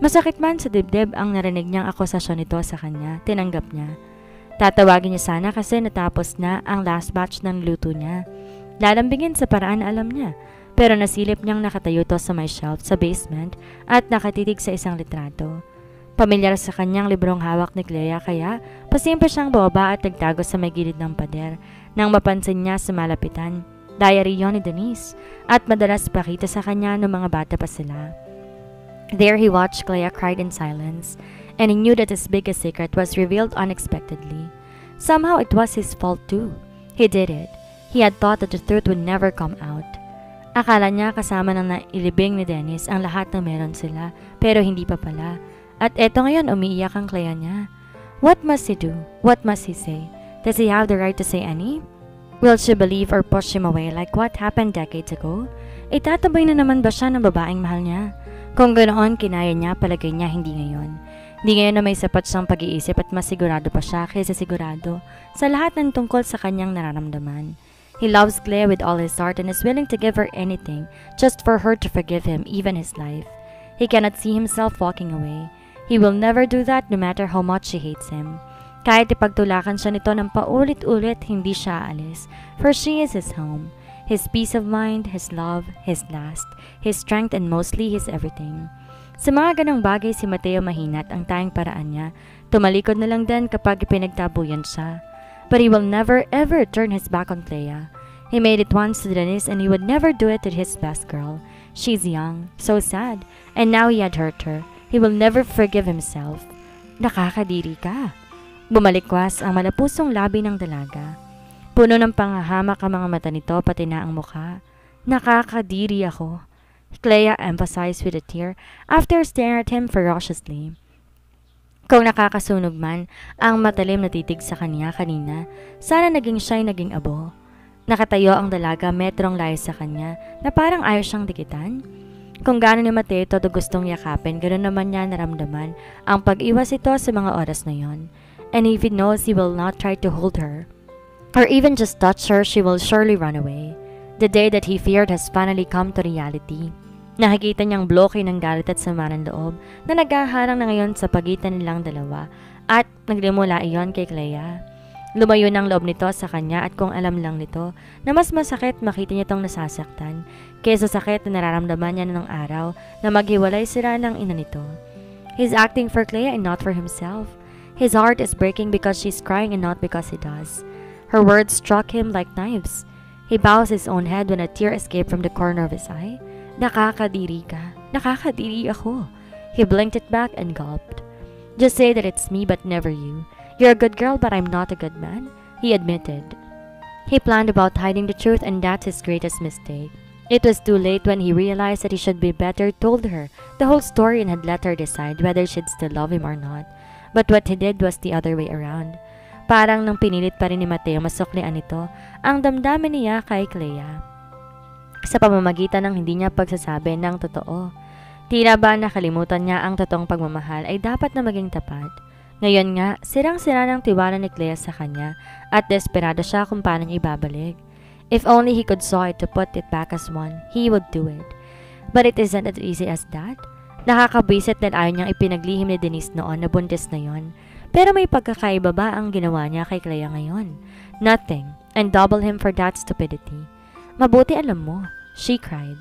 Masakit man sa dibdib ang narinig niyang akusasyon nito sa kanya, tinanggap niya. Tatawagin niya sana kasi natapos na ang last batch ng luto niya. Lalambingin sa paraan na alam niya, pero nasilip niyang nakatayo to sa may shelf sa basement at nakatitig sa isang litrato. Pamilyar sa kanyang librong hawak ni Clea kaya pasimple siyang bumaba at nagtago sa may gilid ng pader nang mapansin niya sa malapitan. Diary yon ni Denise at madalas pakita sa kanya noong mga bata pa sila. There he watched Clea cried in silence and he knew that his biggest secret was revealed unexpectedly. Somehow it was his fault too. He did it. He had thought that the truth would never come out. Akala niya kasama ng nailibing ni Dennis ang lahat ng meron sila pero hindi pa pala. At eto ngayon umiiyak ang Clea niya. What must he do? What must he say? Does he have the right to say any? Will she believe or push him away like what happened decades ago? Itatabay na naman ba siya ng babaeng mahal niya? Kung ganoon kinaya niya, palagay niya hindi ngayon. Hindi ngayon na may sapat siyang pag-iisip at mas sigurado pa siya kaysa sigurado sa lahat ng tungkol sa kanyang nararamdaman. He loves Clea with all his heart and is willing to give her anything just for her to forgive him, even his life. He cannot see himself walking away. He will never do that no matter how much she hates him. Kahit ipagtulakan siya nito ng paulit-ulit, hindi siya aalis, for she is his home. His peace of mind, his love, his last, his strength and mostly his everything. Sa mga ganang bagay si Mateo mahina at ang tayong paraan niya, tumalikod na lang din kapag ipinagtabuyan siya. But he will never ever turn his back on Clea. He made it once to Denise and he would never do it to his best girl. She's young, so sad, and now he had hurt her. He will never forgive himself. Nakakadiri ka. Bumalikwas ang malapusong labi ng dalaga. Puno ng pangahamak ang mga mata nito pati na ang mukha. Nakakadiri ako. Clea emphasized with a tear after staring at him ferociously. Kung nakakasunog man ang matalim na titig sa kanya kanina, sana naging siya'y naging abo. Nakatayo ang dalaga metrong layo sa kanya na parang ayaw siyang dikitan. Kung gaano ni Mateo todo gustong yakapin, ganoon naman niya naramdaman ang pag-iwas ito sa mga oras na yon. And if he knows he will not try to hold her, or even just touch her, she will surely run away. The day that he feared has finally come to reality. Nakikita niyang bloke ng galit at sama ng loob na naghaharang na ngayon sa pagitan nilang dalawa at naglimula iyon kay Clea. Lumayo ng loob nito sa kanya at kung alam lang nito na mas masakit makita niya itong nasasaktan kaysa sakit na nararamdaman niya nung araw na maghiwalay sila ng ina nito. He's acting for Clea and not for himself. His heart is breaking because she's crying and not because he does. Her words struck him like knives. He bows his own head when a tear escaped from the corner of his eye. Nakakadiri ka. Nakakadiri ako. He blinked it back and gulped. Just say that it's me but never you. You're a good girl but I'm not a good man, he admitted. He planned about hiding the truth and that's his greatest mistake. It was too late when he realized that he should be better told her the whole story and had let her decide whether she'd still love him or not. But what he did was the other way around. Parang nang pinilit pa rin ni Mateo masuklian nito ang damdamin niya kay Clea. Sa pamamagitan ng hindi niya pagsasabi ng totoo. Tila ba nakalimutan niya ang totoong pagmamahal ay dapat na maging tapat. Ngayon nga, sirang-sira ng tiwala ni Clea sa kanya at desperado siya kung paano niya ibabalik. If only he could saw it to put it back as one, he would do it. But it isn't as easy as that. Nakakabwisit na ayaw niyang ipinaglihim ni Denise noon na buntis na yon. Pero may pagkakaiba ba ang ginawa niya kay Clea ngayon? Nothing, and double him for that stupidity. Mabuti alam mo, she cried.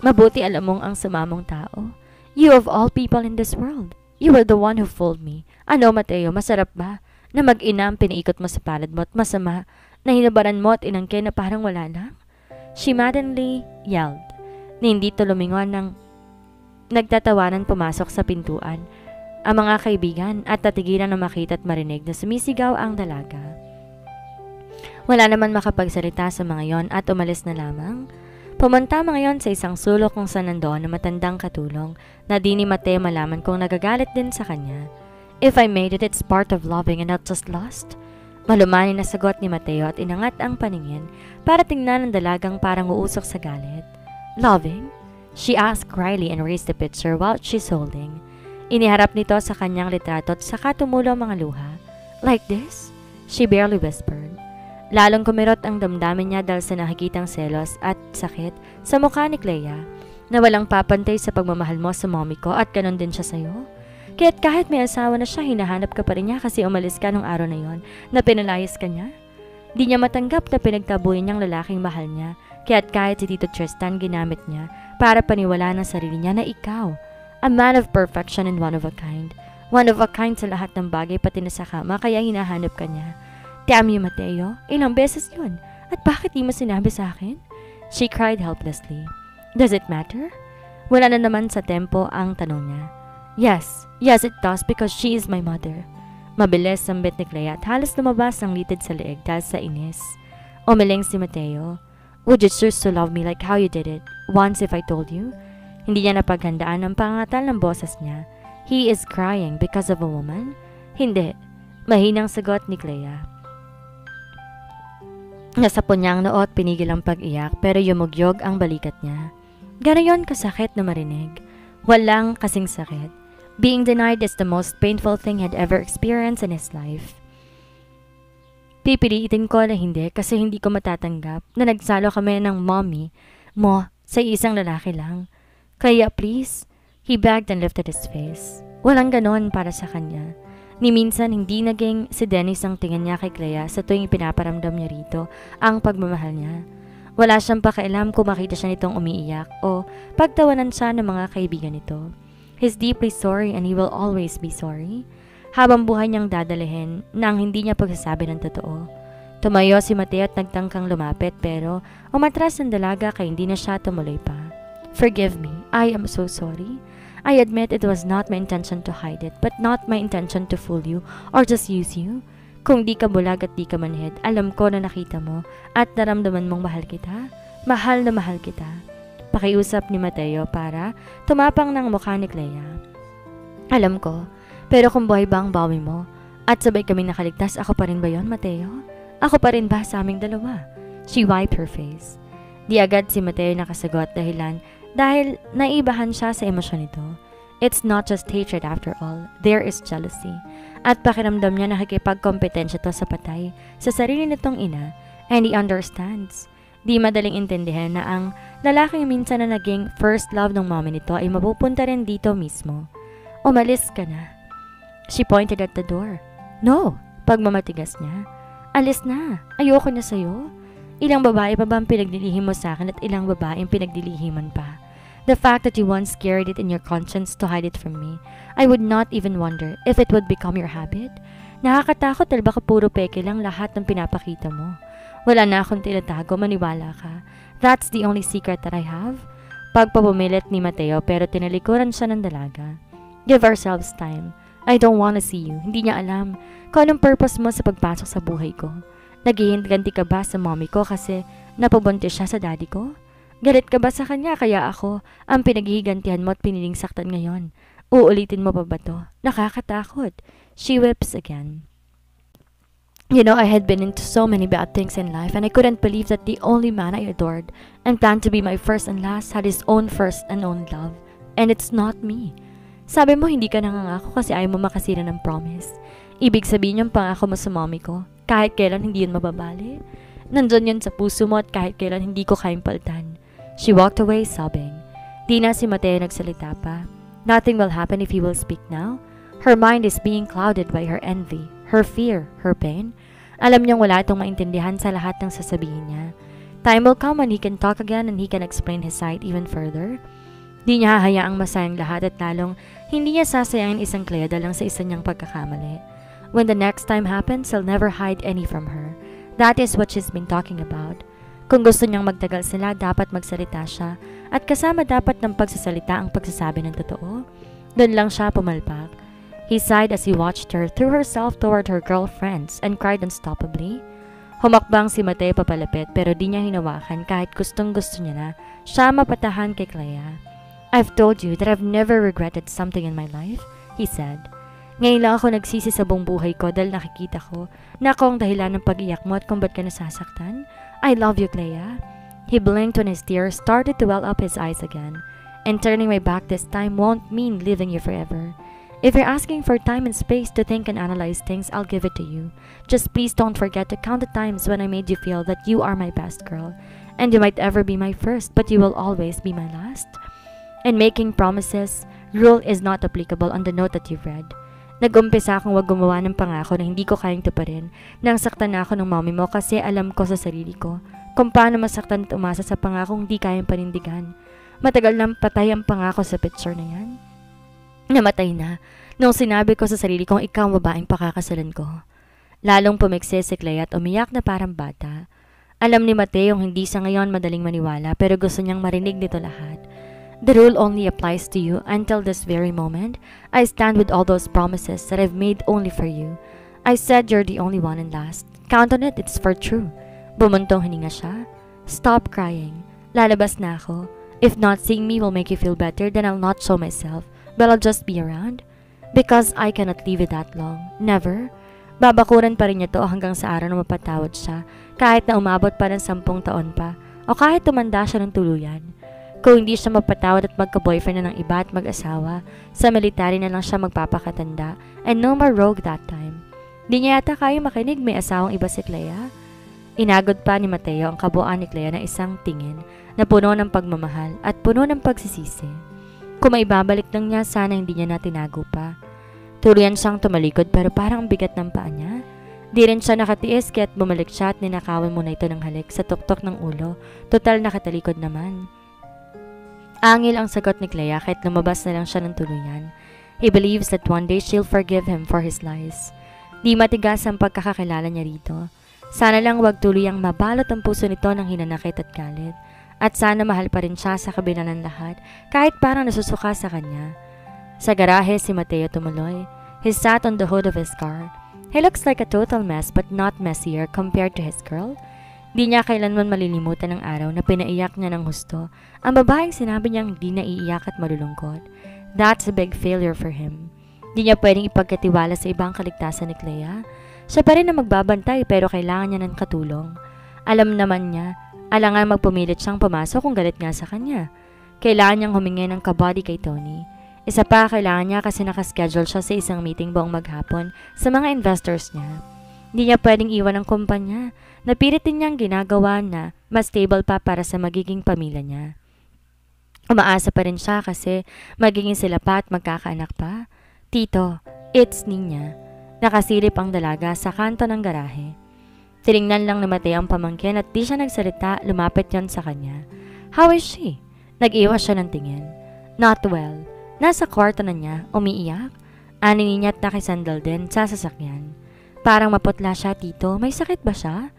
Mabuti alam mong ang sama mong tao. You of all people in this world. You were the one who fooled me. Ano, Mateo, masarap ba? Na mag-ina ang pinaikot mo sa palad mo at masama na hinabaran mo at inangkin na parang wala lang? She maddeningly yelled. Na hindi to lumingon ng nagtatawanan pumasok sa pintuan ang mga kaibigan at tatigilan na makita at marinig na sumisigaw ang dalaga. Wala naman makapagsalita sa mga yon at umalis na lamang. Pumunta mga yon sa isang sulok kung saan nandoon na matandang katulong na di ni Mateo malaman kung nagagalit din sa kanya. If I made it, it's part of loving and not just lust. Malumani na sagot ni Mateo at inangat ang paningin para tingnan ang dalagang parang uusok sa galit. Loving? She asked Riley and raised the picture while she's holding. Iniharap nito sa kanyang litrato at saka tumulo ang mga luha. Like this? She barely whispered. Lalong kumirot ang damdamin niya dahil sa nakikitang selos at sakit sa mukha ni Clea. na walang papantay sa pagmamahal mo sa mommy ko at ganon din siya sa'yo? Kaya't kahit may asawa na siya, hinahanap ka pa rin niya kasi umalis ka nung araw na yon na pinalayas ka niya? Di niya matanggap na pinagtabuhin niyang lalaking mahal niya, kaya't kahit si Tito Tristan ginamit niya para paniwalaan ng sarili niya na ikaw, a man of perfection and one of a kind. One of a kind sa lahat ng bagay pati na sa kama kaya hinahanap ka niya. Damn you, Mateo. Ilang beses yun. At bakit di mo sinabi sa akin? She cried helplessly. Does it matter? Wala na naman sa tempo ang tanong niya. Yes it does because she is my mother. Mabilis sambit ni Clea at halos lumabas ang litid sa leeg dahil sa inis. Umiling si Mateo. Would you choose to love me like how you did it once if I told you? Hindi niya napaghandaan ang pangatal ng boses niya. He is crying because of a woman? Hindi. Mahinang sagot ni Clea. Nasapon niya ang noo at pinigil ang pag-iyak pero yumugyog ang balikat niya. Gano'n kasakit na marinig. Walang kasing sakit. Being denied is the most painful thing he had ever experienced in his life. Pipilitin ko na hindi kasi hindi ko matatanggap na nagsalo kami ng mommy mo sa isang lalaki lang. Kaya please, he begged and lifted his face. Walang ganon para sa kanya. Ni minsan hindi naging si Dennis ang tingin niya kay Clea sa tuwing pinaparamdam niya rito ang pagmamahal niya. Wala siyang pakialam kung makita siya nitong umiiyak o pagtawanan siya ng mga kaibigan nito. He's deeply sorry and he will always be sorry. Habang buhay niyang dadalhin nang hindi niya pagsasabi ng totoo. Tumayo si Mateo at nagtangkang lumapit pero umatras ang dalaga kaya hindi na siya tumuloy pa. Forgive me, I am so sorry. I admit it was not my intention to hide it but not my intention to fool you or just use you. Kung di ka bulag at di ka manhid, alam ko na nakita mo at naramdaman mong mahal kita. Mahal na mahal kita. Pakiusap ni Mateo para tumapang ng mukha ni Clea. Alam ko, pero kung buhay ba ang bawi mo at sabay kami nakaligtas, ako pa rin ba yon, Mateo? Ako pa rin ba sa aming dalawa? She wiped her face. Di agad si Mateo nakasagot dahil naibahan siya sa emosyon nito. It's not just hatred after all, there is jealousy. At pakiramdam niya nakikipagkompetensya to sa patay sa sarili nitong ina and he understands. Di madaling intindihan na ang lalaking minsan na naging first love ng mommy nito ay mapupunta rin dito mismo. Umalis ka na. She pointed at the door. No, pagmamatigas niya. Alis na, ayoko na sa'yo. Ilang babae pa ba ang pinagdilihim mo sa akin at ilang babae ang pinagdilihiman pa? The fact that you once carried it in your conscience to hide it from me, I would not even wonder if it would become your habit. Nakakatakot dahil baka puro peke lang lahat ng pinapakita mo. Wala na akong tinatago, maniwala ka. That's the only secret that I have. Pagpapumilit ni Mateo pero tinalikuran siya ng dalaga. Give ourselves time. I don't wanna see you. Hindi niya alam kung anong purpose mo sa pagpasok sa buhay ko. Naghihinti ka ba sa mommy ko kasi napabuntis siya sa daddy ko? Galit ka ba sa kanya kaya ako ang pinaghihigantihan mo at piniling saktan ngayon? Uulitin mo pa ba to? Nakakatakot. She whips again. You know, I had been into so many bad things in life and I couldn't believe that the only man I adored and planned to be my first and last had his own first and only love. And it's not me. Sabi mo hindi ka nangangako kasi ayaw mo makasira ng promise. Ibig sabihin yung pangako mo sa mommy ko, kahit kailan hindi yun mababali. Nandun yun sa puso mo at kahit kailan hindi ko kayang paltan. She walked away sobbing. Di na si Mateo nagsalita pa. Nothing will happen if he will speak now. Her mind is being clouded by her envy, her fear, her pain. Alam niyang wala itong maintindihan sa lahat ng sasabihin niya. Time will come when he can talk again and he can explain his side even further. Di niya hahayaang masayang lahat at lalong hindi niya sasayangin isang Clea lang sa isa niyang pagkakamali. When the next time happens, he'll never hide any from her. That is what she's been talking about. Kung gusto niyang magtagal sila, dapat magsalita siya at kasama dapat ng pagsasalita ang pagsasabi ng totoo. Doon lang siya pumalpak. He sighed as he watched her throw herself toward her girlfriends and cried unstoppably. Humakbang si Mateo papalapit pero di niya hinawakan kahit gustong-gusto niya na siya mapatahan kay Clea. I've told you that I've never regretted something in my life, he said. Ngayon lang ako nagsisi sa buong buhay ko dahil nakikita ko na ako ang dahilan ng pag-iyak mo at kung ba't ka nasasaktan. I love you, Clea. He blinked when his tears started to well up his eyes again. And turning my back this time won't mean leaving you forever. If you're asking for time and space to think and analyze things, I'll give it to you. Just please don't forget to count the times when I made you feel that you are my best girl. And you might ever be my first, but you will always be my last. And making promises rule is not applicable on the note that you've read. Nag-umpisa akong wag gumawa ng pangako na hindi ko kayang tuparin nang saktan na ako ng mommy mo kasi alam ko sa sarili ko kung paano masaktan at umasa sa pangakong hindi kayang panindigan. Matagal nang patay ang pangako sa picture na yan. Namatay na nung sinabi ko sa sarili kong ikaw ang babaeng pakakasalan ko. Lalong pumikse si Clea at umiyak na parang bata. Alam ni Mateo hindi sa ngayon madaling maniwala pero gusto niyang marinig nito lahat. The rule only applies to you until this very moment. I stand with all those promises that I've made only for you. I said you're the only one and last. Count on it, it's for true. Bumuntong hininga siya. Stop crying. Lalabas na ako. If not seeing me will make you feel better, then I'll not show myself. But I'll just be around. Because I cannot leave it that long. Never. Babakuran pa rin niya to hanggang sa araw na mapatawad siya. Kahit na umabot pa ng 10 taon pa. O kahit tumanda siya ng tuluyan. Kung hindi siya mapatawad at magka-boyfriend na ng iba at mag-asawa, sa military na lang siya magpapakatanda and no more rogue that time. Di niya yata kaya makinig may asawang iba si Clea. Inagod pa ni Mateo ang kabuuan ni Clea na isang tingin na puno ng pagmamahal at puno ng pagsisisi. Kung maibabalik lang niya, sana hindi niya na tinago pa. Tuluyan siyang tumalikod pero parang ang bigat ng paa niya. Di rin siya nakatiis kaya't bumalik siya at ninakawan muna ito ng halik sa tuktok ng ulo. Total nakatalikod naman. Angil ang sagot ni Clea kahit lumabas na lang siya ng tuluyan. He believes that one day she'll forgive him for his lies. Di matigas ang pagkakakilala niya rito. Sana lang wag tuluyang mabalot ang puso nito ng hinanakit at galit. At sana mahal pa rin siya sa kabila ng lahat kahit parang nasusuka sa kanya. Sa garahe si Mateo tumuloy. He sat on the hood of his car. He looks like a total mess but not messier compared to his girl. Di niya kailanman malilimutan ang araw na pinaiyak niya ng husto ang babaeng sinabi niyang di naiiyak at malulungkot. That's a big failure for him. Di niya pwedeng ipagkatiwala sa ibang kaligtasan ni Clea. Siya pa rin na magbabantay pero kailangan niya ng katulong. Alam naman niya, alangan magpumilit siyang pumasok kung galit nga sa kanya. Kailangan niyang humingi ng kabady kay Tony. Isa pa, kailangan niya kasi nakaschedule siya sa isang meeting buong maghapon sa mga investors niya. Hindi niya pwedeng iwan ang kumpanya. Napilit din niyang ginagawa na mas stable pa para sa magiging pamilya niya. Umaasa pa rin siya kasi magiging sila pa at magkakaanak pa. Tito, it's Nina. Nakasilip ang dalaga sa kanto ng garahe. Tiningnan lang ni Mateo ang pamangkin at di siya nagsalita, lumapit yon sa kanya. How is she? Nag-iwas siya ng tingin. Not well. Nasa kwarto na niya, umiiyak. Ani niya at nakisandal din sa sasakyan. Parang maputla siya, Tito. May sakit ba siya?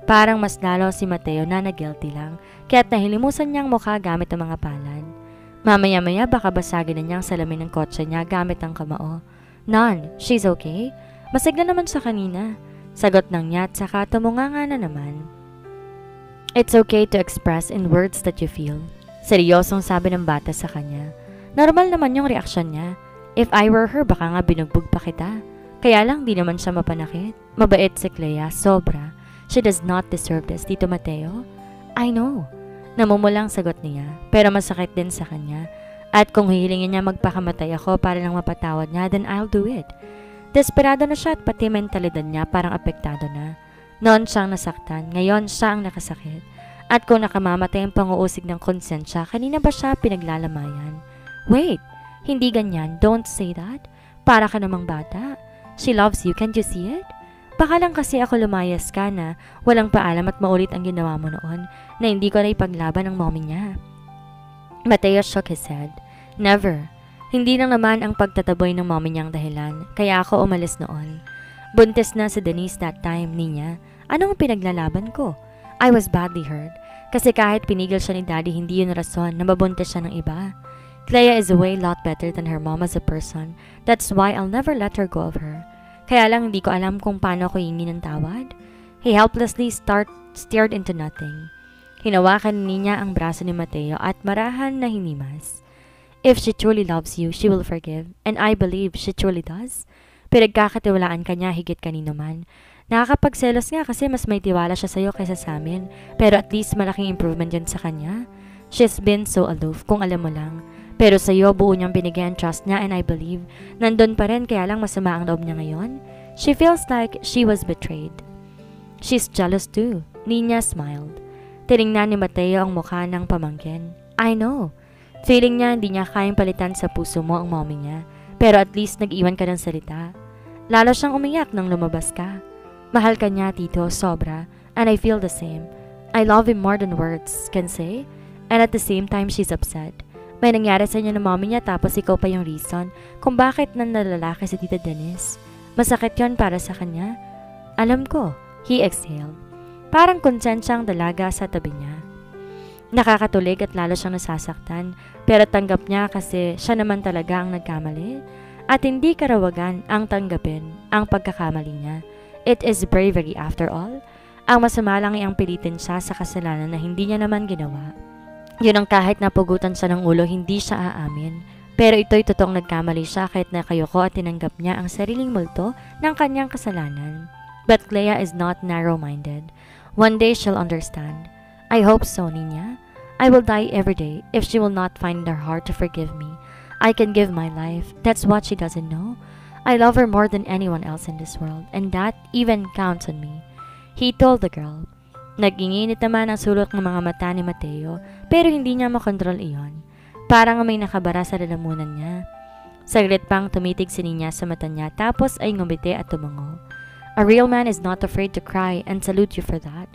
Parang mas lalo si Mateo na nag-guilty lang, kaya't nahilimusan niyang mukha gamit ang mga palad. Mamaya-maya baka basagin na niyang salamin ng kotse niya gamit ang kamao. None, she's okay. Masigla naman siya kanina. Sagot ng niya at saka tumunganga na naman. It's okay to express in words that you feel. Seryosong sabi ng bata sa kanya. Normal naman yung reaksyon niya. If I were her, baka nga binugbog pa kita. Kaya lang di naman siya mapanakit. Mabait si Clea, sobra. She does not deserve this, Tito Mateo. I know. Namumulang sagot niya, pero masakit din sa kanya. At kung hihilingin niya magpakamatay ako para lang mapatawad niya, then I'll do it. Desperado na siya at pati mentalidad niya parang apektado na. Noon siyang nasaktan, ngayon siya ang nakasakit. At kung nakamamatay ang panguusig ng konsensya, kanina ba siya pinaglalamayan? Wait, hindi ganyan, don't say that. Para ka namang bata. She loves you, can't you see it? Baka lang kasi ako lumayas ka na walang paalam at maulit ang ginawa mo noon na hindi ko na ipaglaban ng mommy niya. Mateo shook his head. Never. Hindi lang naman ang pagtataboy ng mommy niyang dahilan, kaya ako umalis noon. Buntis na si Denise that time, niya. Anong pinaglalaban ko? I was badly hurt. Kasi kahit pinigil siya ni daddy, hindi yun rason na mabuntis siya ng iba. Clea is a way lot better than her mom as a person. That's why I'll never let her go of her. Kaya lang hindi ko alam kung paano ako hingi ng tawad. He helplessly stared into nothing. Hinawakan niya ang braso ni Mateo at marahan na hinimas. If she truly loves you, she will forgive. And I believe she truly does. Pinagkakatiwalaan ka niya higit kanino man. Nakakapagselos nga kasi mas may tiwala siya sa'yo kaysa sa amin. Pero at least malaking improvement yan sa kanya. She's been so aloof, kung alam mo lang. Pero sa'yo, buo niyang binigay ang trust niya and I believe nandun pa rin kaya lang masama ang loob niya ngayon. She feels like she was betrayed. She's jealous too. Nina smiled. Tiningnan ni Mateo ang mukha ng pamangkin. I know. Feeling niya hindi niya kayang palitan sa puso mo ang mommy niya, pero at least nag-iwan ka ng salita. Lalo siyang umiyak nang lumabas ka. Mahal ka niya, Tito, sobra, and I feel the same. I love him more than words can say, and at the same time she's upset. May nangyari sa inyo ng mommy niya tapos ikaw pa yung reason kung bakit nanlalaki si Tita Denise. Masakit yon para sa kanya. Alam ko, he exhaled. Parang konsensyang dalaga sa tabi niya. Nakakatulig at lalo siyang nasasaktan, pero tanggap niya kasi siya naman talaga ang nagkamali. At hindi karawagan ang tanggapin ang pagkakamali niya. It is bravery after all. Ang masama lang ay ang pilitin siya sa kasalanan na hindi niya naman ginawa. Yun ang kahit napugutan siya ng ulo, hindi siya aamin. Pero ito'y totoong nagkamali siya kahit nakayoko at tinanggap niya ang sariling multo ng kanyang kasalanan. But Clea is not narrow-minded. One day she'll understand. I hope so, Nina. I will die every day if she will not find in her heart to forgive me. I can give my life. That's what she doesn't know. I love her more than anyone else in this world, and that even counts on me. He told the girl. Naginginit naman ang sulot ng mga mata ni Mateo, pero hindi niya makontrol iyon. Parang may nakabara sa lalamunan niya. Saglit pang tumitig si Nina sa mata niya, tapos ay ngumiti at tumango. A real man is not afraid to cry, and salute you for that.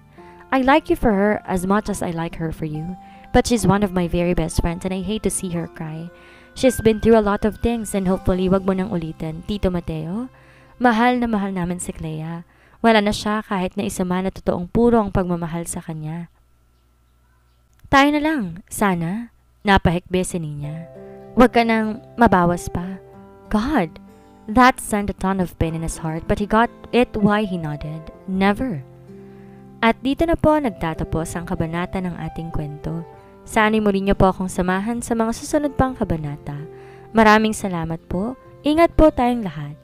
I like you for her as much as I like her for you, but she's one of my very best friends and I hate to see her cry. She's been through a lot of things and hopefully wag mo nang ulitin, Tito Mateo. Mahal na mahal namin si Clea. Wala na siya kahit na isa man na totoong puro ang pagmamahal sa kanya. Tayo na lang, sana. Napahikbi si Nina. Wag ka nang mabawas pa. God, that sent a ton of pain in his heart but he got it why he nodded. Never. At dito na po nagtatapos ang kabanata ng ating kwento. Sana'y muli niyo po akong samahan sa mga susunod pang kabanata. Maraming salamat po. Ingat po tayong lahat.